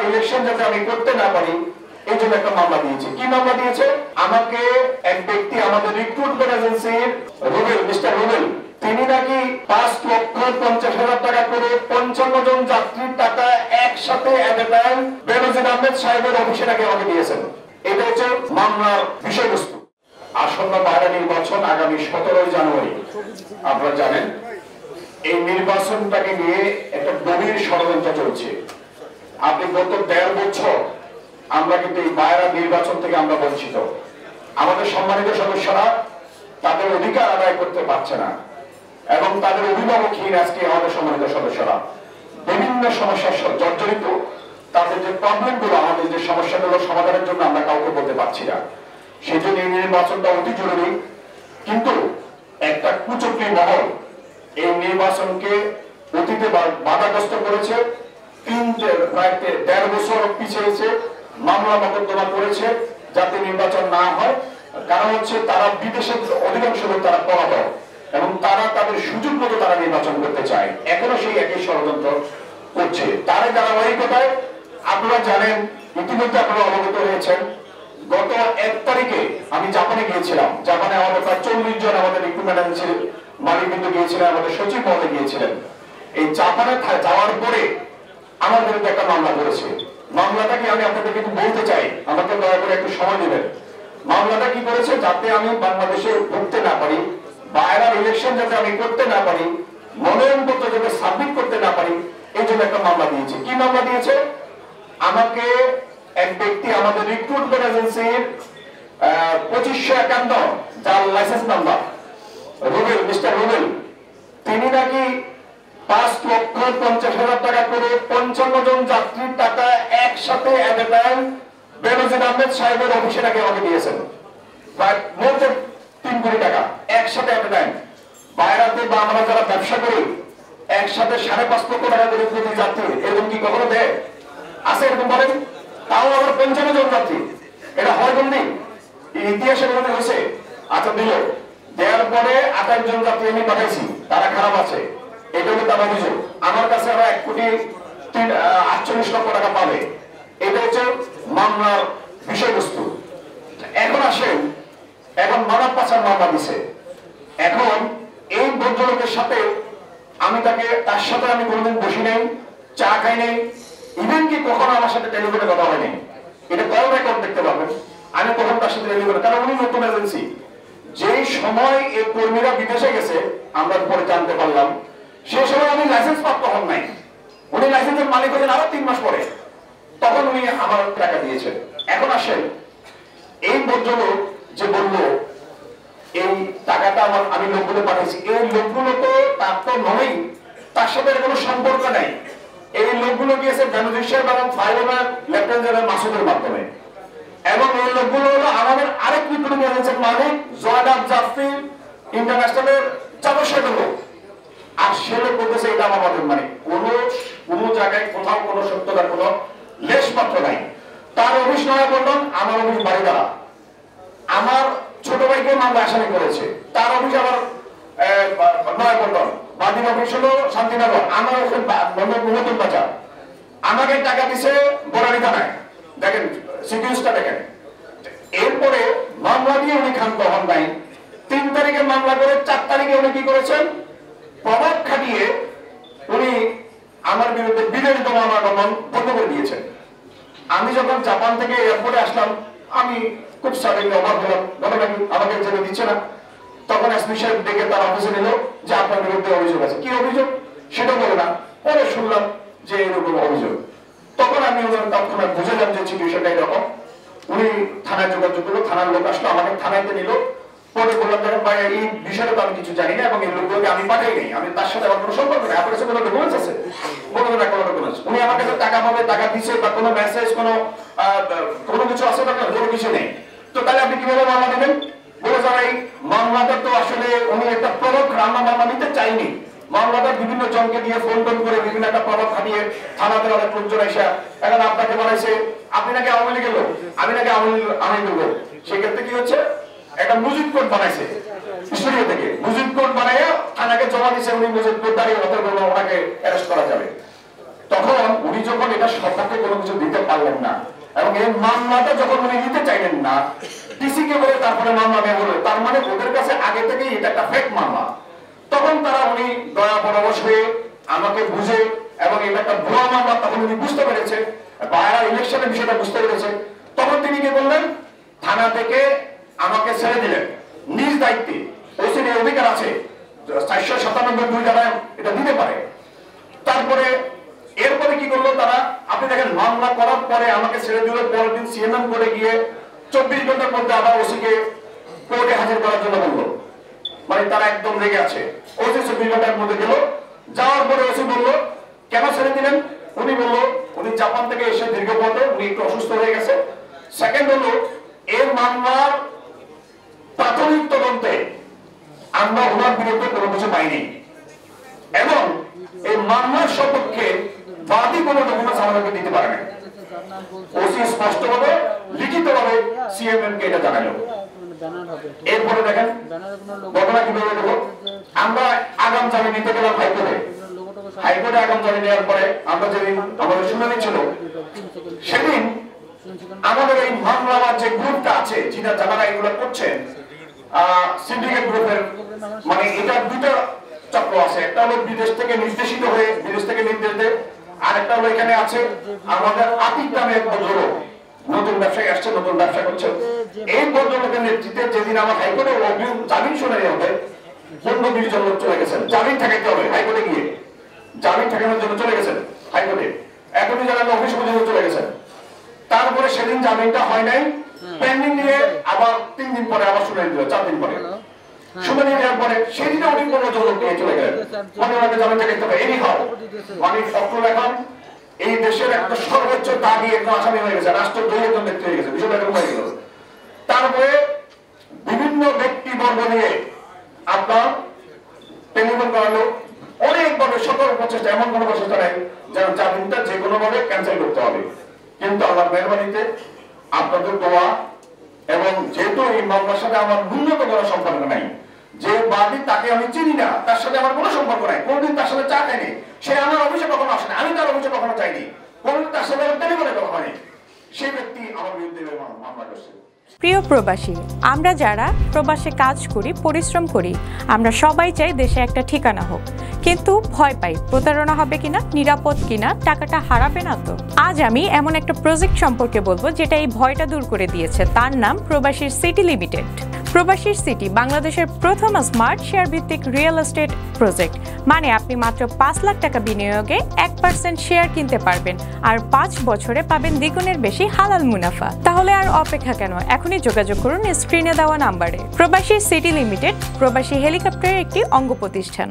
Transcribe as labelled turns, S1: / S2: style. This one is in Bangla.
S1: ইলেকশন যাতে আমি করতে না পারি এই জন্য একটা মামলা দিয়েছে। কি মামলা দিয়েছে? আমাকে এক ব্যক্তি আমাদের রিক্রুটমেন্ট এজেন্সির রুবেল, মিস্টার রুবেল, তিনি নাকি 5,50,000 টাকা করে 55 জন যাত্রীর টাকা একসাথে এট এ টাইম বেনজির আহমেদ সাহেবের অফিসে নাকি আমাকে দিয়েছেন। এটা হচ্ছে মামলার বিষয়বস্তু। আসন্ন বাইরা নির্বাচন আগামী 17 জানুয়ারি, আপনারা জানেন এই নির্বাচনটাকে নিয়ে একটা গভীর ষড়যন্ত্র চলছে। আপনি গত 1.5 বছর আমরা কিন্তু এই বাইরা নির্বাচন থেকে আমরা বঞ্চিত। আমাদের সম্মানিত সদস্যরা তাদের অধিকার আদায় করতে পারছে না এবং তাদের অভিভাবকহীন আজকে আমাদের সম্মানিত সদস্যরা বিভিন্ন সমস্যার জর্জরিত। তাদের যে প্রবলেমগুলো, আমাদের যে সমস্যাগুলো সমাধানের জন্য আমরা কাউকে বলতে পারছি না। সেই জন্য এই নির্বাচনটা অতি জরুরি। কিন্তু একটা কুচক্রী মহল এই নির্বাচনকে অতীতে বাধাগ্রস্ত করেছে, প্রায় 1.5 বছর পিছিয়েছে, মামলা মোকদ্দমা করেছে যাতে নির্বাচন না হয়। কারণ হচ্ছে তারা বিদেশের অধিকাংশ লোক তারা পলাতক এবং তারা তাদের সুযোগ মতো তারা নির্বাচন করতে চায়। এখনো সেই একই ষড়যন্ত্র করছে। তারা ধারাবাহিকতায় আপনারা জানেন, ইতিমধ্যে আপনারা অবগত হয়েছেন, গত 1 তারিখে আমি জাপানে গিয়েছিলাম। জাপানে আমাদের প্রায় 40 জন আমাদের রিক্রুটমেন্ট এজেন্সির মালিক কিন্তু গিয়েছিলেন, আমাদের সচিব মহোদয় গিয়েছিলেন। এই জাপানে যাওয়ার পরে আমার বিরুদ্ধে একটা মামলা করেছে। মামলাটা কি আমি আপনাদের কিন্তু বলতে চাই, আমাকে দয়া করে একটু সময় দেবেন। মামলাটা কি করেছে? যাতে আমি বাংলাদেশে ঢুকতে না পারি, বাইরের ইলেকশন যাতে আমি করতে না পারি, মনোনয়নপত্র যাতে সাবমিট করতে না পারি, এই জন্য একটা মামলা দিয়েছে। কি মামলা দিয়েছে? আমাকে এক ব্যক্তি আমাদের রিক্রুটমেন্ট এজেন্সির 2551 যার licence number Rubel, mister Rubel, তিনি নাকি 5,50,000 টাকা করে 55 জন যাত্রীর টাকা একসাথে এট এ টাইম বেনজির আহমেদ সাহেবের অফিসে নাকি আমাকে দিয়েছেন। প্রায় মোট 3 কোটি টাকা একসাথে এট এ টাইম। বাইরাতে বা আমরা যারা ব্যবসা করি একসাথে 5.5 লক্ষ টাকা করে প্রতি যাত্রী, এরকম কি কখনো দেয়? আছে এরকম বলেন? তাও আবার 55 জন যাত্রী। এটা হয় কোনদিন? ইতিহাসে কোনদিন হয়েছে? আচ্ছা, দিল। দেওয়ার পরে 28 জন যাত্রী আমি পাঠাইছি, তারা খারাপ আছে, এটা হলো তার অভিযোগ। আমার কাছে আবার 1,48 লক্ষ টাকা পাবে। এটা হচ্ছে মামলার বিষয়বস্তু। এখন আসেন, এখন মানব পাচার মামলা দিছে। এখন এই ভদ্রলোকের সাথে তার সাথে আমি কোনোদিন বসি নাই, চা খাই নাই, ইভেন কি কখনো আমার সাথে টেলিফোনে কথা হয়নি। এটা কল রেকর্ড দেখতে পাবেন। আমি কখন তার সাথে টেলিফোনে, কারণ উনি নতুন এজেন্সি। যেই সময় এই কর্মীরা বিদেশে গেছে আমরা পরে জানতে পারলাম, সে সময় উনি লাইসেন্স প্রাপ্ত হন নাই। উনি লাইসেন্সের মালিক হয়েছেন আরো 3 মাস পরে, তখন উনি আমার টাকা দিয়েছেন। এখন আসেন, এই ভদ্রলোক যে বললো এই টাকাটা আমি লোকগুলো পাঠিয়েছি, এই লোকগুলো তো তার তো নয়, তার সাথে কোনো সম্পর্ক নাই। এই লোকগুলো গিয়েছে বেনজির সাহেব এবং ফাইবার লেফটেন্যান্ট জেনারেল মাসুদের মাধ্যমে। এবং এই লোকগুলো হলো আমাদের আরেক রিক্রুটমেন্ট এজেন্সির মালিক জয়নাব জাফরি ইন্টারন্যাশনালের চাদর লোক। আর সে লোক বলতেছে এটা আমাদের মানে কোনো জায়গায় কোথাও কোনো সত্যতার কোনো লেশ মাত্র নাই। তার অফিস নয় বললাম, আমার অফিস বাড়িদারা। আমার ছোট ভাইকে মামলা আসামি করেছে, তার অফিস আবার নয় বললাম, বাদিন অফিস হলো শান্তিনগর, আমার অফিস নতুন বাজার। আমাকে টাকা দিছে বরানি থানায়, দেখেন সিকিউরিটিটা দেখেন। এরপরে মামলা দিয়ে উনি ক্ষান্ত হন নাই। 3 তারিখে মামলা করে 4 তারিখে উনি কি করেছেন? প্রভাব খাটিয়ে উনি আমার বিরুদ্ধে বিদেশ গমনাগমন বন্ধ করে দিয়েছেন। আমি যখন জাপান থেকে এয়ারপোর্টে আসলাম, আমি খুব সাডেনলি অবাক হলাম, ঘটনা কি আমাকে জেনে দিচ্ছে না। তখন এসপি সাহেব ডেকে তার অফিসে নিল যে আপনার বিরুদ্ধে অভিযোগ আছে। কি অভিযোগ সেটা বলে না, পরে শুনলাম যে এরকম অভিযোগ। তখন আমি তৎক্ষণাৎ বুঝলাম যে সিচুয়েশনটা এরকম। উনি থানায় যোগাযোগ করলো, থানার লোক আসলো, আমাকে থানাতে নিল। পরে বললাম দেখেন ভাই, এই বিষয়টা তো আমি কিছু জানি না এবং এই লোকগুলোকে আমি পাঠাই নাই, আমি তার সাথে আমার কোনো সম্পর্ক নেই। আপনার কাছে কোনো ডকুমেন্টস আছে? কোনো ডকুমেন্টস। উনি আমার কাছে টাকা পাবে, টাকা দিচ্ছে বা কোনো মেসেজ কোনো কিছু আছে না, কোনো কিছু নেই। তো তাহলে আপনি কিভাবে মামলা দেবেন? বলে যান এই মামলাটা তো আসলে উনি একটা প্রভাব, আমরা মামলা নিতে চাইনি। মামলাটা বিভিন্ন জনকে দিয়ে ফোন করে বিভিন্ন একটা প্রভাব খাটিয়ে থানাতে অনেক লোকজন এসে এখন আপনাকে বানাইছে, আপনি নাকি আওয়ামী লীগের লোক, আমি নাকি আওয়ামী লীগের লোক। সেক্ষেত্রে কি হচ্ছে? একটা মুজিব কোড বানাইছে স্টুডিও থেকে, মুজিব কোড বানাইয়া থানাকে জমা দিয়েছে। উনি মুজিব কোড দাঁড়িয়ে হতে বলবো ওনাকে অ্যারেস্ট করা যাবে। তখন উনি যখন এটা সপক্ষে কোনো কিছু দিতে পারলেন না এবং এই মামলাটা যখন উনি নিতে চাইলেন না, টিসি কে বলে তারপরে মামলা নেওয়া হলো, তার মানে ওদের কাছে আগে থেকেই এটা একটা ফেক মামলা। তখন তারা উনি দয়া পরবশ হয়ে আমাকে বুঝে এবং এটা একটা ভুয়া মামলা তখন উনি বুঝতে পেরেছে, বাইরা ইলেকশনের বিষয়টা বুঝতে পেরেছে, তখন তিনি কি বললেন, থানা থেকে আমাকে ছেড়ে দিলেন নিজ দায়িত্বে। ওসির অধিকার আছে 497 জায়গায় এটা দিতে পারে। তারপরে এরপরে কি করলো তারা, আপনি দেখেন মামলা করার পরে আমাকে ছেড়ে দিল, পরের দিন সিএমএম করে গিয়ে 24 ঘন্টার মধ্যে আবার ওসিকে কোর্টে হাজির করার জন্য বললো। মানে তারা একদম রেগে আছে। ওসি 24 ঘন্টার মধ্যে গেল, যাওয়ার পরে ওসি বললো কেন ছেড়ে দিলেন, উনি বললো উনি জাপান থেকে এসে দীর্ঘ পথে উনি একটু অসুস্থ হয়ে গেছে। সেকেন্ড হলো এর মামলার প্রাথমিক তদন্তে আমরা ওনার বিরুদ্ধে কোনো কিছু পাইনি এবং এই মামলার সপক্ষে বাদী কোনো ডকুমেন্টস আমাদেরকে দিতে পারে না। ওসি স্পষ্টভাবে লিখিতভাবে সিএমএম কে এটা জানালো। এরপরে দেখেন ঘটনা কিভাবে দেখো, আমরা আগাম জামিন নিতে গেলাম হাইকোর্টে। হাইকোর্টে আগাম জামিন নেওয়ার পরে আমরা যেদিন আমাদের শুনানি ছিল সেদিন আমাদের এই মামলার যে গ্রুপটা আছে যারা এগুলো করছেন সিন্ডিকেট গ্রুপের, মানে এটা দুটো চক্র আছে, একটা হলো বিদেশ থেকে নির্দেশিত হয়ে বিদেশ থেকে নির্দেশ দেয়, আর একটা হলো এখানে আছে আমাদের আতিক নামে এক ভদ্রলোক, নতুন ব্যবসায়ী আসছে, নতুন ব্যবসা করছে। এই ভদ্রলোকের নেতৃত্বে যেদিন আমার হাইকোর্টে অগ্রিম জামিন শুনানি হবে 15-20 জন লোক চলে গেছেন, জামিন ঠেকাইতে হবে হাইকোর্টে গিয়ে, জামিন ঠেকানোর জন্য চলে গেছেন হাইকোর্টে, এখনই যারা অফিস পর্যন্ত চলে গেছেন। তারপরে সেদিন জামিনটা হয় নাই, পেন্ডিং নিয়ে আবার 3 দিন পরে আবার শুনানি দিল, 4 দিন পরে শুনানি দেওয়ার পরে সেদিনে উনি 15 জন লোক নিয়ে চলে গেলেন, মানে ওনাকে জামিন ঠেকাইতে হবে। এই হয় মানে ফখরুল এখন এই দেশের একটা সর্বোচ্চ দাবি একজন আসামি হয়ে গেছে, রাষ্ট্রদ্রোহী একজন ব্যক্তি হয়ে গেছে, বিষয়টা এরকম হয়ে গেল। তারপরে বিভিন্ন ব্যক্তিবর্গ নিয়ে আপনার টেলিফোন করালো, অনেকভাবে সকল প্রচেষ্টা, এমন কোনো প্রচেষ্টা নেই যেন জামিনটা যে কোনো ভাবে ক্যান্সেল করতে হবে। কিন্তু আল্লাহর মেহরবানিতে আপনাদের দোয়া এবং যেহেতু এই মামলার সাথে আমার ন্যূনতম কোনো সম্পর্ক নাই, যে বাদী তাকে আমি চিনি না, তার সাথে আমার কোনো সম্পর্ক নাই, কোনদিন তার সাথে চা খাইনি, সে আমার অফিসে কখনো আসে না, আমি তার অফিসে কখনো চাইনি, কোনদিন তার সাথে আমার টেলিফোনে কথা হয়নি, সেই ব্যক্তি আমার বিরুদ্ধে মামলা করছে।
S2: প্রিয় প্রবাসী, আমরা যারা প্রবাসে কাজ করি, পরিশ্রম করি, আমরা সবাই চাই দেশে একটা ঠিকানা হোক, কিন্তু ভয় পাই প্রতারণা হবে কিনা, নিরাপদ কিনা, টাকাটা হারাবে না তো। আজ আমি এমন একটা প্রজেক্ট সম্পর্কে বলবো যেটা এই ভয়টা দূর করে দিয়েছে, তার নাম প্রবাসীর সিটি লিমিটেড। প্রবাসীর সিটি বাংলাদেশের প্রথম স্মার্ট শেয়ার ভিত্তিক রিয়েল এস্টেট প্রজেক্ট, মানে আপনি মাত্র 5 লাখ টাকা বিনিয়োগে 1% শেয়ার কিনতে পারবেন আর 5 বছরে পাবেন দ্বিগুণের বেশি হালাল মুনাফা। তাহলে আর অপেক্ষা কেন, এখনই যোগাযোগ করুন স্ক্রিনে দেওয়া নাম্বারে। প্রবাসী সিটি লিমিটেড প্রবাসী হেলিকপ্টারের একটি অঙ্গ প্রতিষ্ঠান।